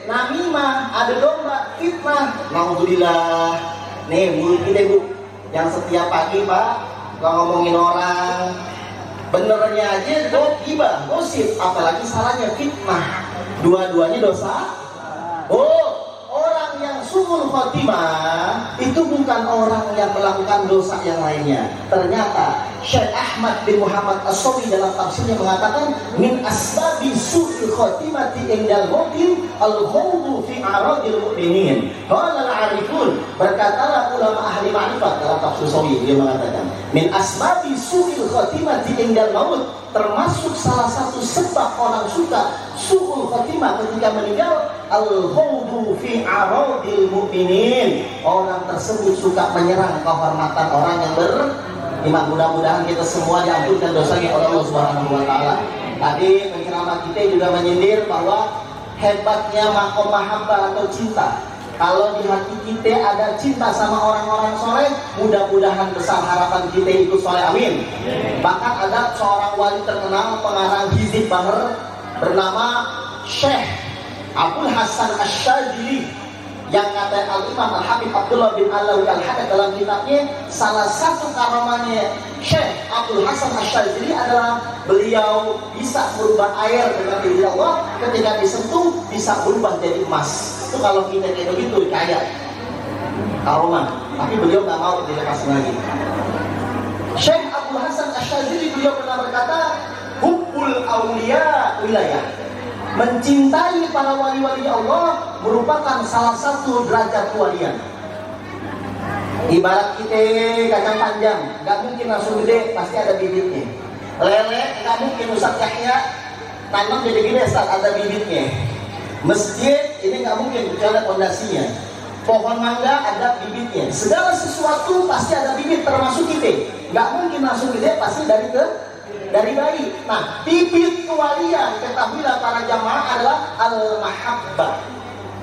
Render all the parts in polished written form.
namimah, adu domba, fitnah. Alhamdulillah. Nih mulut kita Bu, yang setiap pagi Pak ngomongin orang, benernya aja gibah, gosip, apalagi salahnya fitnah. Dua-duanya dosa. Oh, orang yang su'ul khotimah itu bukan orang yang melakukan dosa yang lainnya. Ternyata Syekh Ahmad bin Muhammad As-Sawi dalam tafsirnya mengatakan min asbabi su'il khotimati indal mautin al-khawdu fi aradil mu'minin. Qala al-arifun, berkatalah ulama ahli ma'rifat dalam tafsir Sawi, dia mengatakan min asbabi su'il khotimati indal maut, termasuk salah satu sebab orang suka su'ul khotimah ketika meninggal al-khawdu fi aradil mu'minin. Orang tersebut suka menyerang kehormatan orang yang beriman. Mudah-mudahan kita semua diampunkan dosanya oleh Allah Subhanahu wa taala. Tadi penceramah kita juga menyindir bahwa hebatnya makom mahabbah atau cinta. Kalau di hati kita ada cinta sama orang-orang soleh, mudah-mudahan besar harapan kita ikut soleh, amin. Bahkan ada seorang wali terkenal pengarang Hizib Bahar bernama Syekh Abdul Hasan Asy-Syadzili, yang kata Al-Imam Al-Habib Abdullah bin Alawi Al-Hadad dalam kitabnya, salah satu karamahnya Syekh Abdul Hasan Asy-Syadzili adalah beliau bisa merubah air dengan izin Allah, ketika disentuh bisa berubah jadi emas. Itu kalau kita kayak begitu kaya karomah, tapi beliau nggak mau dilepasin lagi. Syekh Abdul Hasan Asy-Syadzili beliau pernah berkata, hubbul auliya wilayah, mencintai para wali-wali Allah merupakan salah satu derajat kewalian. Ibarat kita kacang panjang, nggak mungkin langsung gede, pasti ada bibitnya. Lele nggak mungkin Ustaz Yahya tanam jadi gede saat ada bibitnya. Masjid ini nggak mungkin kecuali ada fondasinya. Pohon mangga ada bibitnya. Segala sesuatu pasti ada bibit, termasuk kita. Nggak mungkin langsung gede, pasti dari bayi. Nah, bibit kewalian, ketahuilah para jamaah, adalah al-mahabbah,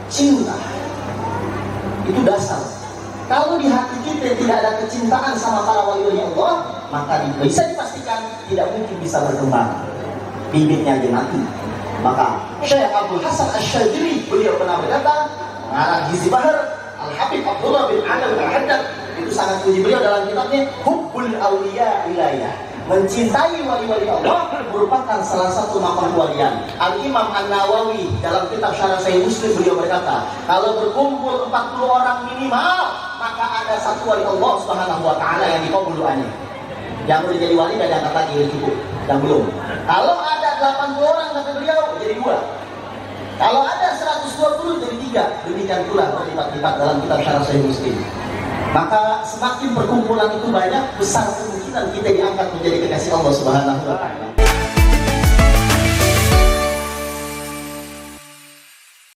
cinta. Itu dasar. Kalau di hati kita tidak ada kecintaan sama para wali Allah, maka bisa dipastikan tidak mungkin bisa berkembang. Bibitnya aja mati. Maka Syekh Abdul Hasan Asy-Syadzili beliau pernah berkata, mengarang Hizib Bahar, Al-Habib Abdullah bin Alawi Al-Hadad itu sangat puji beliau dalam kitabnya Hubbul Auliya Wilayah, mencintai wali-wali Allah merupakan salah satu makam kewalian. Al-Imam An-Nawawi dalam kitab Syarah Sahih Muslim beliau berkata, kalau berkumpul 40 orang minimal, maka ada satu wali Allah Subhanahu wa taala yang dikabul doanya. Yang udah jadi wali gak diangkat lagi, udah cukup. Dan belum. Kalau ada 80 orang kata beliau, jadi 2. Kalau ada 120 jadi 3. Demikian pula berlipat-lipat dalam kitab Syarah Sahih Muslim. Maka semakin perkumpulan itu banyak, besar kemungkinan kita diangkat menjadi kekasih Allah Subhanahu wa taala.